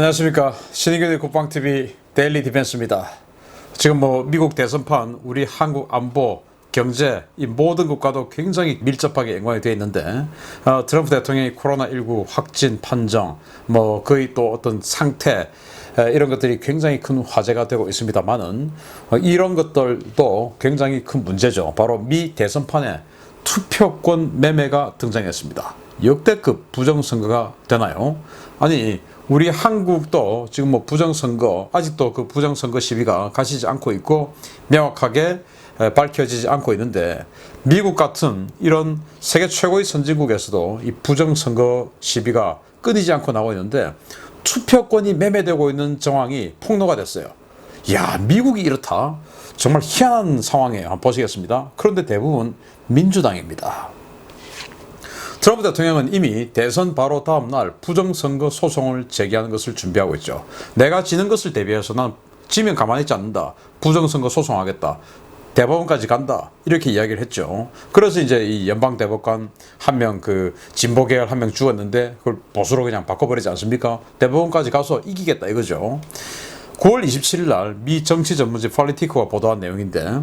안녕하십니까. 신의균의 국방TV 데일리 디펜스입니다. 지금 미국 대선판, 우리 한국 안보, 경제, 이 모든 국가도 굉장히 밀접하게 연관이 되어 있는데, 트럼프 대통령이 코로나19 확진 판정, 거의 또 어떤 상태, 이런 것들이 굉장히 큰 화제가 되고 있습니다만은, 이런 것들도 굉장히 큰 문제죠. 바로 미 대선판에 투표권 매매가 등장했습니다. 역대급 부정선거가 되나요? 아니, 우리 한국도 지금 부정선거, 아직도 그 부정선거 시비가 가시지 않고 있고 명확하게 밝혀지지 않고 있는데, 미국 같은 이런 세계 최고의 선진국에서도 이 부정선거 시비가 끊이지 않고 나오고 있는데, 투표권이 매매되고 있는 정황이 폭로가 됐어요. 이야, 미국이 이렇다? 정말 희한한 상황이에요. 한번 보시겠습니다. 그런데 대부분 민주당입니다. 트럼프 대통령은 이미 대선 바로 다음 날 부정선거 소송을 제기하는 것을 준비하고 있죠. 내가 지는 것을 대비해서 난 지면 가만히 있지 않는다. 부정선거 소송하겠다. 대법원까지 간다. 이렇게 이야기를 했죠. 그래서 이제 이 연방 대법관 한 명, 그 진보 계열 한 명 죽었는데 그걸 보수로 그냥 바꿔버리지 않습니까? 대법원까지 가서 이기겠다 이거죠. 9월 27일 날 미 정치 전문지 폴리티코가 보도한 내용인데,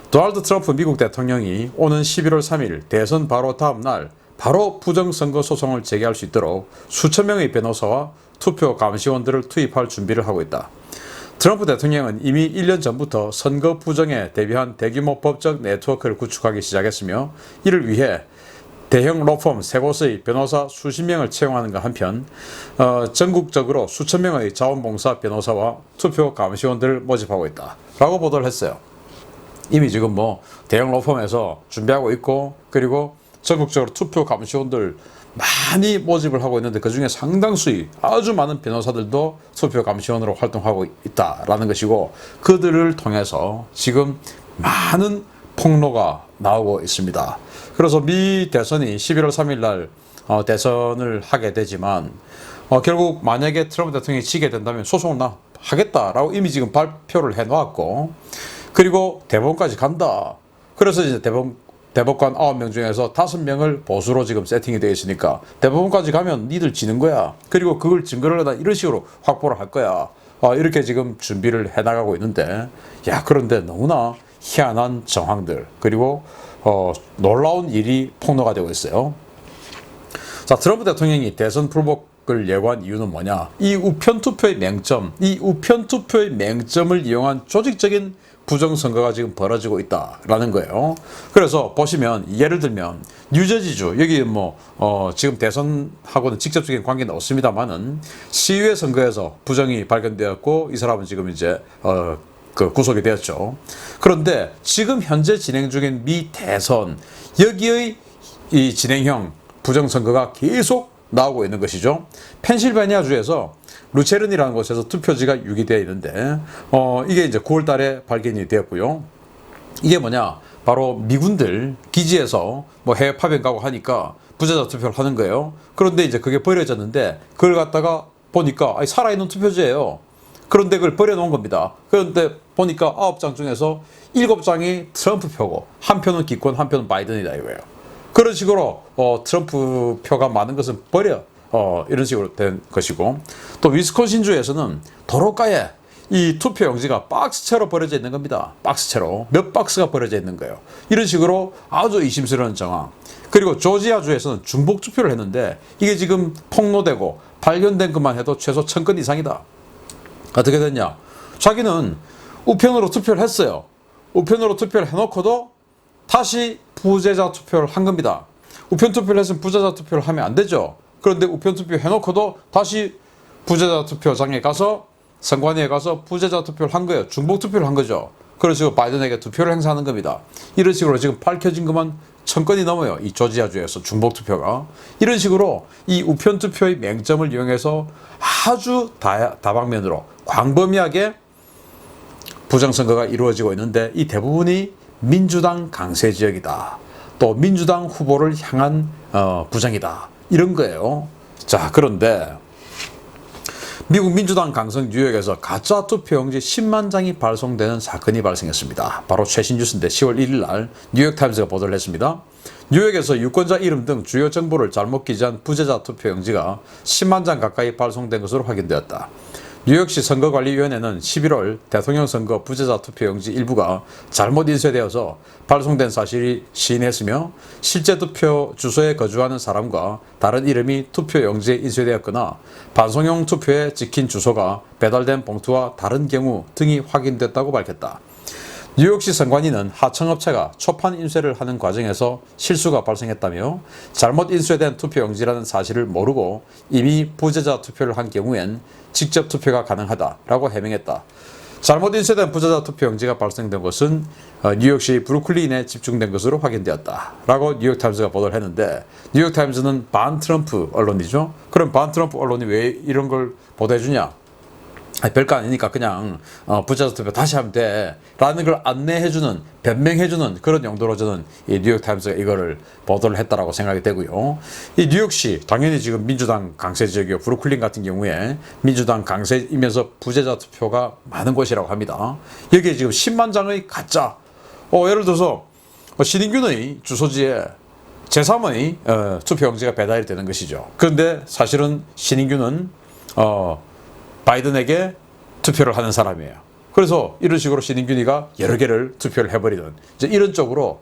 도널드 트럼프 미국 대통령이 오는 11월 3일 대선 바로 다음 날 바로 부정선거 소송을 제기할 수 있도록 수천 명의 변호사와 투표 감시원들을 투입할 준비를 하고 있다. 트럼프 대통령은 이미 1년 전부터 선거 부정에 대비한 대규모 법적 네트워크를 구축하기 시작했으며, 이를 위해 대형 로펌 3곳의 변호사 수십 명을 채용하는가 한편, 전국적으로 수천 명의 자원봉사 변호사와 투표 감시원들을 모집하고 있다 라고 보도를 했어요. 이미 지금 대형 로펌에서 준비하고 있고, 그리고 전국적으로 투표 감시원들 많이 모집을 하고 있는데, 그 중에 상당수의 아주 많은 변호사들도 투표 감시원으로 활동하고 있다라는 것이고, 그들을 통해서 지금 많은 폭로가 나오고 있습니다. 그래서 미 대선이 11월 3일 날 대선을 하게 되지만, 결국 만약에 트럼프 대통령이 지게 된다면 소송을 나 하겠다라고 이미 지금 발표를 해놓았고, 그리고 대법원까지 간다. 그래서 이제 대법관 9명 중에서 5명을 보수로 지금 세팅이 되어 있으니까 대법원까지 가면 니들 지는 거야. 그리고 그걸 증거를 내다 이런 식으로 확보를 할 거야. 이렇게 지금 준비를 해나가고 있는데, 그런데 너무나 희한한 정황들, 그리고 놀라운 일이 폭로가 되고 있어요. 자, 트럼프 대통령이 대선 불복을 예고한 이유는 뭐냐? 이 우편투표의 맹점을 이용한 조직적인 부정선거가 지금 벌어지고 있다라는 거예요. 그래서 보시면, 예를 들면 뉴저지주, 여기 지금 대선하고는 직접적인 관계는 없습니다만은 시의회 선거에서 부정이 발견되었고, 이 사람은 지금 이제 구속이 되었죠. 그런데 지금 현재 진행 중인 미 대선, 여기의 이 진행형 부정선거가 계속 나오고 있는 것이죠. 펜실베니아주에서 루체른이라는 곳에서 투표지가 유기되어 있는데, 이게 이제 9월 달에 발견이 되었고요. 이게 뭐냐? 바로 미군들 기지에서 해외 파병 가고 하니까 부재자 투표를 하는 거예요. 그런데 이제 그게 버려졌는데, 그걸 갖다가 보니까 살아있는 투표지예요. 그런데 그걸 버려놓은 겁니다. 그런데 보니까 9장 중에서 7장이 트럼프 표고, 한 표는 기권, 한 표는 바이든이다 이거예요. 그런 식으로 트럼프 표가 많은 것은 버려, 이런 식으로 된 것이고, 또 위스콘신주에서는 도로가에 이 투표 용지가 박스채로 버려져 있는 겁니다. 박스채로 몇 박스가 버려져 있는 거예요. 이런 식으로 아주 의심스러운 정황. 그리고 조지아주에서는 중복 투표를 했는데, 이게 지금 폭로되고 발견된 것만 해도 최소 1000건 이상이다. 어떻게 됐냐? 자기는 우편으로 투표를 했어요. 우편으로 투표를 해놓고도 다시 부재자 투표를 한 겁니다. 우편 투표를 했으면 부재자 투표를 하면 안 되죠. 그런데 우편 투표 해놓고도 다시 부재자 투표장에 가서, 선관위에 가서 부재자 투표를 한 거예요. 중복 투표를 한 거죠. 그런 식으로 바이든에게 투표를 행사하는 겁니다. 이런 식으로 지금 밝혀진 것만 1000건이 넘어요. 이 조지아주에서 중복 투표가. 이런 식으로 이 우편 투표의 맹점을 이용해서 아주 다방면으로 광범위하게 부정선거가 이루어지고 있는데, 이 대부분이 민주당 강세 지역이다. 또 민주당 후보를 향한 부정이다. 이런 거예요. 자, 그런데 미국 민주당 강성 뉴욕에서 가짜 투표용지 10만 장이 발송되는 사건이 발생했습니다. 바로 최신 뉴스인데 10월 1일 날 뉴욕타임즈가 보도를 했습니다. 뉴욕에서 유권자 이름 등 주요 정보를 잘못 기재한 부재자 투표용지가 10만 장 가까이 발송된 것으로 확인되었다. 뉴욕시 선거관리위원회는 11월 대통령 선거 부재자 투표용지 일부가 잘못 인쇄되어서 발송된 사실이 시인했으며 실제 투표 주소에 거주하는 사람과 다른 이름이 투표용지에 인쇄되었거나 반송용 투표에 찍힌 주소가 배달된 봉투와 다른 경우 등이 확인됐다고 밝혔다. 뉴욕시 선관위는 하청업체가 초판 인쇄를 하는 과정에서 실수가 발생했다며 잘못 인쇄된 투표용지라는 사실을 모르고 이미 부재자 투표를 한 경우엔 직접 투표가 가능하다라고 해명했다. 잘못 인쇄된 부재자 투표용지가 발생된 것은 뉴욕시 브루클린에 집중된 것으로 확인되었다 라고 뉴욕타임즈가 보도를 했는데, 뉴욕타임즈는 반 트럼프 언론이죠. 그럼 반 트럼프 언론이 왜 이런 걸 보도해주냐? 별거 아니니까 그냥 부재자 투표 다시 하면 돼 라는 걸 안내해주는, 변명해주는 그런 용도로 저는 이 뉴욕타임스가 이거를 보도를 했다라고 생각이 되고요. 이 뉴욕시 당연히 지금 민주당 강세 지역이고 브루클린 같은 경우에 민주당 강세이면서 부재자 투표가 많은 곳이라고 합니다. 여기에 지금 10만 장의 가짜, 예를 들어서 신인균의 주소지에 제3의 투표용지가 배달이 되는 것이죠. 그런데 사실은 신인균은 바이든에게 투표를 하는 사람이에요. 그래서 이런 식으로 신인균이가 여러 개를 투표를 해버리는, 이제 이런 쪽으로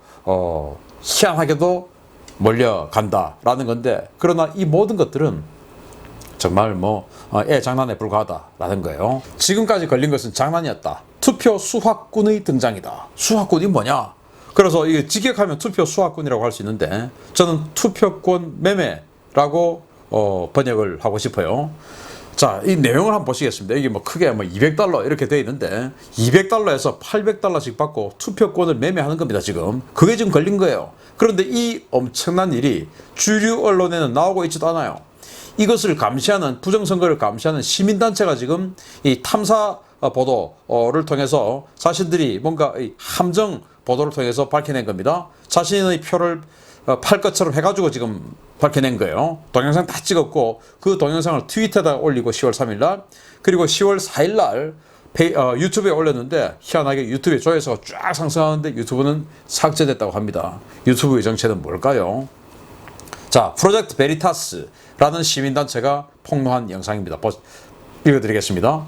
희한하게도 몰려간다라는 건데, 그러나 이 모든 것들은 정말 장난에 불과하다라는 거예요. 지금까지 걸린 것은 장난이었다. 투표 수확꾼의 등장이다. 수확꾼이 뭐냐? 그래서 이게 직역하면 투표 수확꾼이라고 할 수 있는데, 저는 투표권 매매라고 번역을 하고 싶어요. 자, 이 내용을 한번 보시겠습니다. 이게 크게 $200 이렇게 돼 있는데, $200에서 $800씩 받고 투표권을 매매하는 겁니다, 지금. 그게 지금 걸린 거예요. 그런데 이 엄청난 일이 주류 언론에는 나오고 있지도 않아요. 이것을 감시하는, 부정선거를 감시하는 시민단체가 지금 이 탐사 보도를 통해서 자신들이 뭔가 이 함정 보도를 통해서 밝혀낸 겁니다. 자신의 표를 팔 것처럼 해가지고 지금 밝혀낸 거예요. 동영상 다 찍었고 그 동영상을 트위터에다 올리고 10월 3일날, 그리고 10월 4일날 유튜브에 올렸는데, 희한하게 유튜브의 조회수가 쫙 상승하는데 유튜브는 삭제됐다고 합니다. 유튜브의 정체는 뭘까요? 자, 프로젝트 베리타스라는 시민단체가 폭로한 영상입니다. 읽어드리겠습니다.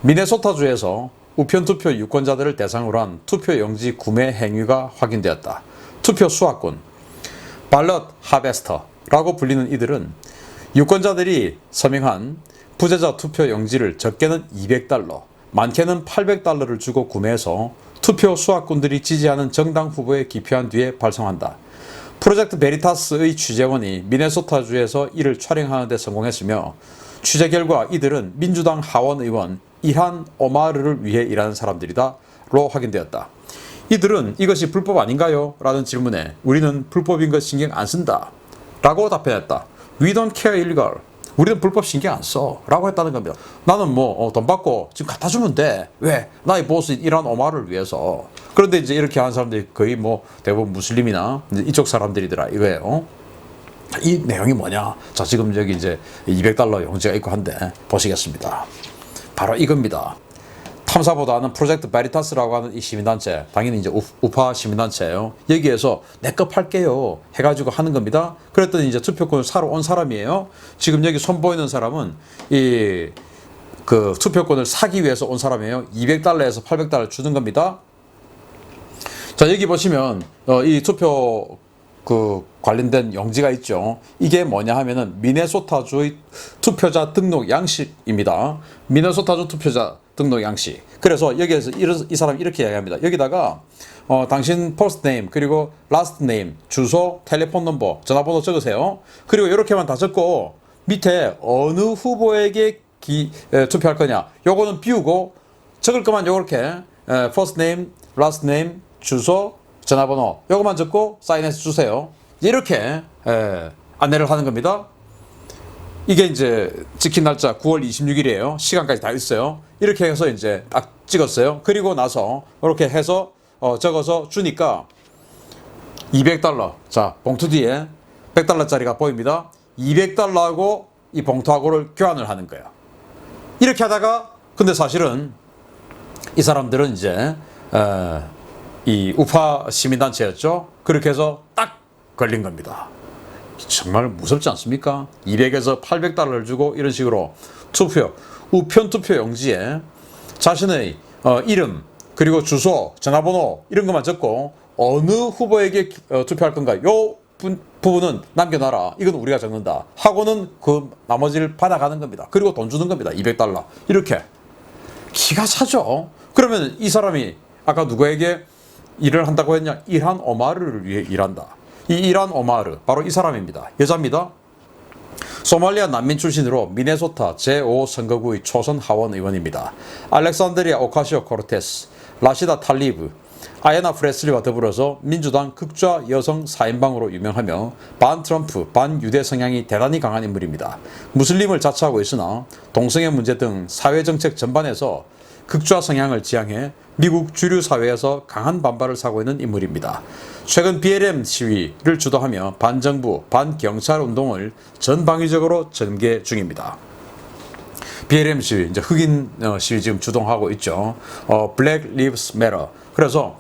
미네소타주에서 우편투표 유권자들을 대상으로 한 투표용지 구매 행위가 확인되었다. 투표 수확꾼, 발럿 하베스터라고 불리는 이들은 유권자들이 서명한 부재자 투표용지를 적게는 $200, 많게는 $800를 주고 구매해서 투표 수확꾼들이 지지하는 정당 후보에 기표한 뒤에 발송한다. 프로젝트 베리타스의 취재원이 미네소타주에서 이를 촬영하는 데 성공했으며, 취재 결과 이들은 민주당 하원 의원 일한 오마르를 위해 일하는 사람들이다로 확인되었다. 이들은 이것이 불법 아닌가요? 라는 질문에 우리는 불법인 것 신경 안 쓴다 라고 답변했다. We don't care illegal. 우리는 불법 신경 안 써 라고 했다는 겁니다. 나는 돈 받고 지금 갖다 주면 돼. 왜? 나의 보스인 이란 오마를 위해서. 그런데 이제 이렇게 하는 사람들이 거의 대부분 무슬림이나 이쪽 사람들이더라 이거예요. 이 내용이 뭐냐? 자, 지금 여기 이제 $200 용지가 있고 한데 보시겠습니다. 바로 이겁니다. 탐사보다는 프로젝트 베리타스라고 하는 이 시민단체, 당연히 이제 우파 시민단체예요. 여기에서 내 거 팔게요 해가지고 하는 겁니다. 그랬더니 이제 투표권을 사러 온 사람이에요. 지금 여기 손보이는 사람은 그 투표권을 사기 위해서 온 사람이에요. $200에서 $800 주는 겁니다. 자, 여기 보시면 이 투표 관련된 용지가 있죠. 이게 뭐냐 하면은 미네소타주의 투표자 등록 양식입니다. 미네소타주 투표자 등록 양식. 그래서 여기에서 이 사람이 이렇게 이야기합니다. 여기다가 당신 퍼스트 네임 그리고 라스트 네임, 주소, 텔레폰 넘버, 전화번호 적으세요. 그리고 이렇게만 다 적고 밑에 어느 후보에게 투표할 거냐 요거는 비우고 적을 거만 요렇게 퍼스트 네임, 라스트 네임, 주소, 전화번호 요거만 적고 사인해서 주세요. 이렇게 안내를 하는 겁니다. 이게 이제 찍힌 날짜 9월 26일이에요. 시간까지 다 있어요. 이렇게 해서 이제 딱 찍었어요. 그리고 나서 이렇게 해서 적어서 주니까 $200. 자, 봉투 뒤에 $100짜리가 보입니다. $200하고 이 봉투하고를 교환을 하는 거예요. 이렇게 하다가 근데 사실은 이 사람들은 이제 이 우파 시민단체였죠. 그렇게 해서 딱 걸린 겁니다. 정말 무섭지 않습니까? 200에서 800달러를 주고 이런 식으로 투표, 우편 투표 용지에 자신의 이름, 그리고 주소, 전화번호 이런 것만 적고 어느 후보에게 투표할 건가 요 부분은 남겨놔라. 이건 우리가 적는다. 하고는 그 나머지를 받아가는 겁니다. 그리고 돈 주는 겁니다. 200달러. 이렇게. 기가 차죠. 그러면 이 사람이 아까 누구에게 일을 한다고 했냐? 일한 오마르를 위해 일한다. 이 일한 오마르 바로 이 사람입니다. 여자입니다. 소말리아 난민 출신으로 미네소타 제5선거구의 초선 하원 의원입니다. 알렉산드리아 오카시오 코르테스, 라시다 탈리브, 아야나 프레슬리와 더불어서 민주당 극좌 여성 4인방으로 유명하며 반 트럼프, 반 유대 성향이 대단히 강한 인물입니다. 무슬림을 자처하고 있으나 동성애 문제 등 사회정책 전반에서 극좌 성향을 지향해 미국 주류 사회에서 강한 반발을 사고 있는 인물입니다. 최근 BLM 시위를 주도하며 반정부, 반경찰 운동을 전방위적으로 전개 중입니다. BLM 시위, 이제 흑인 시위 지금 주동하고 있죠. Black Lives Matter. 그래서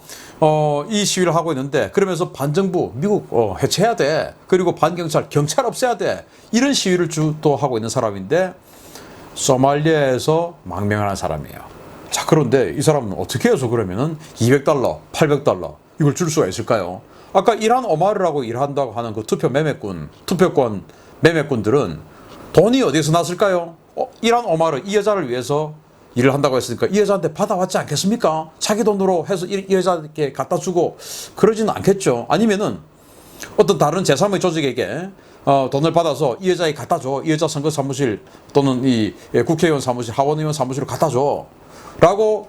이 시위를 하고 있는데 그러면서 반정부, 미국 해체해야 돼. 그리고 반경찰, 경찰 없애야 돼. 이런 시위를 주도하고 있는 사람인데 소말리아에서 망명을 한 사람이에요. 자, 그런데 이 사람은 어떻게 해서 그러면은 200달러, 800달러 이걸 줄 수가 있을까요? 아까 일한 오마르라고 일한다고 하는 그 투표권 매매꾼들은 돈이 어디서 났을까요? 일한 오마르, 이 여자를 위해서 일을 한다고 했으니까 이 여자한테 받아왔지 않겠습니까? 자기 돈으로 해서 이 여자에게 갖다 주고 그러지는 않겠죠. 아니면은 어떤 다른 제3의 조직에게 돈을 받아서 이 여자에게 갖다 줘. 이 여자 선거 사무실 또는 이 국회의원 사무실, 하원의원 사무실을 갖다 줘. 라고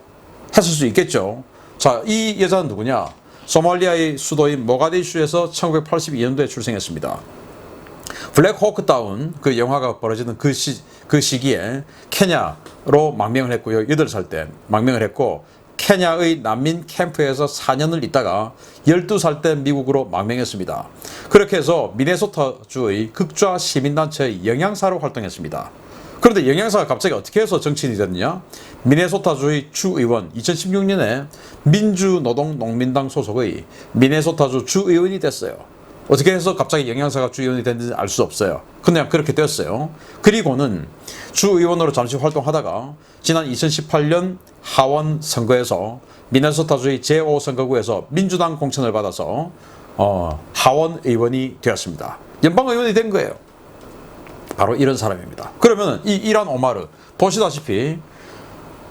했을 수 있겠죠. 자, 이 여자는 누구냐? 소말리아의 수도인 모가디슈에서 1982년도에 출생했습니다. 블랙 호크 다운 그 영화가 벌어지는 그 시기에 케냐로 망명을 했고요. 8살 때 망명을 했고 케냐의 난민 캠프에서 4년을 있다가 12살 때 미국으로 망명했습니다. 그렇게 해서 미네소타주의 극좌 시민단체의 영양사로 활동했습니다. 그런데 영양사가 갑자기 어떻게 해서 정치인이 됐느냐? 미네소타주의 주의원, 2016년에 민주노동농민당 소속의 미네소타주 주의원이 됐어요. 어떻게 해서 갑자기 영양사가 주의원이 됐는지 알 수 없어요. 그냥 그렇게 되었어요. 그리고는 주의원으로 잠시 활동하다가 지난 2018년 하원 선거에서 미네소타주의 제5선거구에서 민주당 공천을 받아서 하원 의원이 되었습니다. 연방 의원이 된 거예요. 바로 이런 사람입니다. 그러면 이 일한 오마르 보시다시피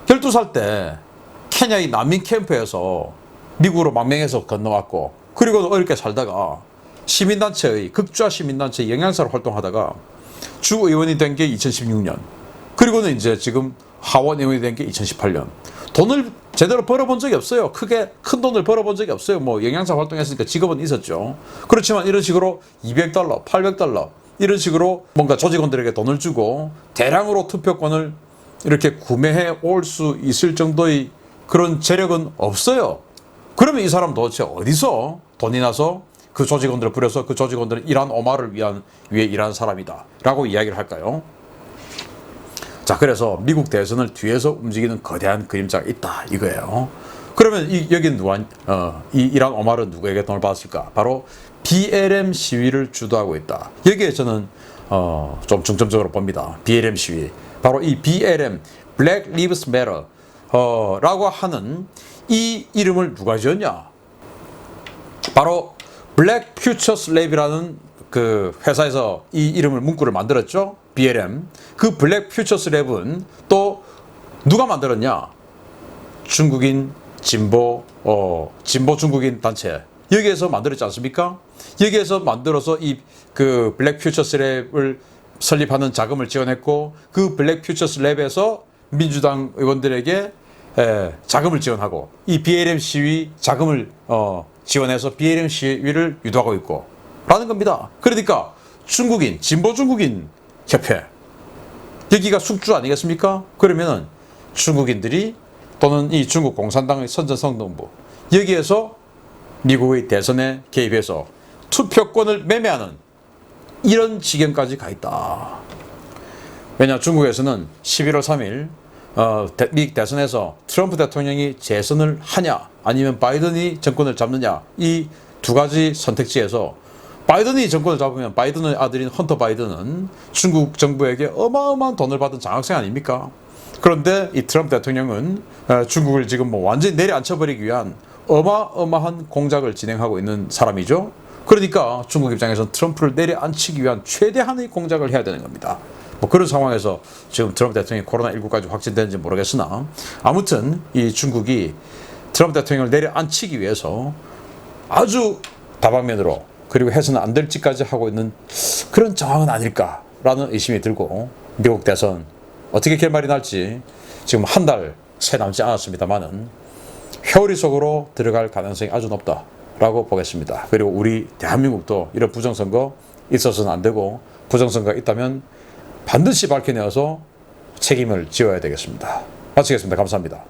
12살 때 케냐의 난민 캠프에서 미국으로 망명해서 건너왔고 그리고 어렵게 살다가 시민단체의 극좌 시민단체 영양사로 활동하다가 주의원이 된 게 2016년 그리고는 이제 지금 하원 의원이 된 게 2018년 돈을 제대로 벌어본 적이 없어요. 크게 큰 돈을 벌어본 적이 없어요. 뭐 영양사 활동했으니까 직업은 있었죠. 그렇지만 이런 식으로 200달러, 800달러 이런 식으로 뭔가 조직원들에게 돈을 주고 대량으로 투표권을 이렇게 구매해 올 수 있을 정도의 그런 재력은 없어요. 그러면 이 사람 도대체 어디서 돈이 나서 그 조직원들을 부려서 그 조직원들은 일한 오마를 위해 일하는 사람이다 라고 이야기를 할까요? 자, 그래서 미국 대선을 뒤에서 움직이는 거대한 그림자가 있다 이거예요. 그러면 여기는 이 일한 오마르는 누구에게 돈을 받았을까? 바로 BLM 시위를 주도하고 있다. 여기에 저는 좀 중점적으로 봅니다. BLM 시위. 바로 이 BLM, Black Lives Matter 라고 하는 이 이름을 누가 지었냐? 바로 Black Futures Lab이라는 그 회사에서 이 이름을 문구를 만들었죠. BLM. 그 Black Futures Lab은 또 누가 만들었냐? 중국인 진보 중국인 단체. 여기에서 만들었지 않습니까? 여기에서 만들어서 그 블랙 퓨처스 랩을 설립하는 자금을 지원했고 그 블랙 퓨처스 랩에서 민주당 의원들에게 자금을 지원하고 이 BLM 시위 자금을 지원해서 BLM 시위를 유도하고 있고 라는 겁니다. 그러니까 중국인, 진보 중국인 협회 여기가 숙주 아니겠습니까? 그러면은 중국인들이 또는 이 중국 공산당의 선전성동부 여기에서 미국의 대선에 개입해서 투표권을 매매하는 이런 지경까지 가 있다. 왜냐 중국에서는 11월 3일 미국 대선에서 트럼프 대통령이 재선을 하냐 아니면 바이든이 정권을 잡느냐 이 두 가지 선택지에서 바이든이 정권을 잡으면 바이든의 아들인 헌터 바이든은 중국 정부에게 어마어마한 돈을 받은 장학생 아닙니까? 그런데 이 트럼프 대통령은 중국을 지금 뭐 완전히 내려앉혀버리기 위한 어마어마한 공작을 진행하고 있는 사람이죠. 그러니까 중국 입장에서는 트럼프를 내려앉히기 위한 최대한의 공작을 해야 되는 겁니다. 뭐 그런 상황에서 지금 트럼프 대통령이 코로나19까지 확진되는지 모르겠으나 아무튼 이 중국이 트럼프 대통령을 내려앉히기 위해서 아주 다방면으로 그리고 해서는 안 될 짓까지 하고 있는 그런 정황은 아닐까라는 의심이 들고 미국 대선 어떻게 결말이 날지 지금 한 달 채 남지 않았습니다만은 회오리 속으로 들어갈 가능성이 아주 높다라고 보겠습니다. 그리고 우리 대한민국도 이런 부정선거 있어서는 안 되고 부정선거가 있다면 반드시 밝혀내어서 책임을 지어야 되겠습니다. 마치겠습니다. 감사합니다.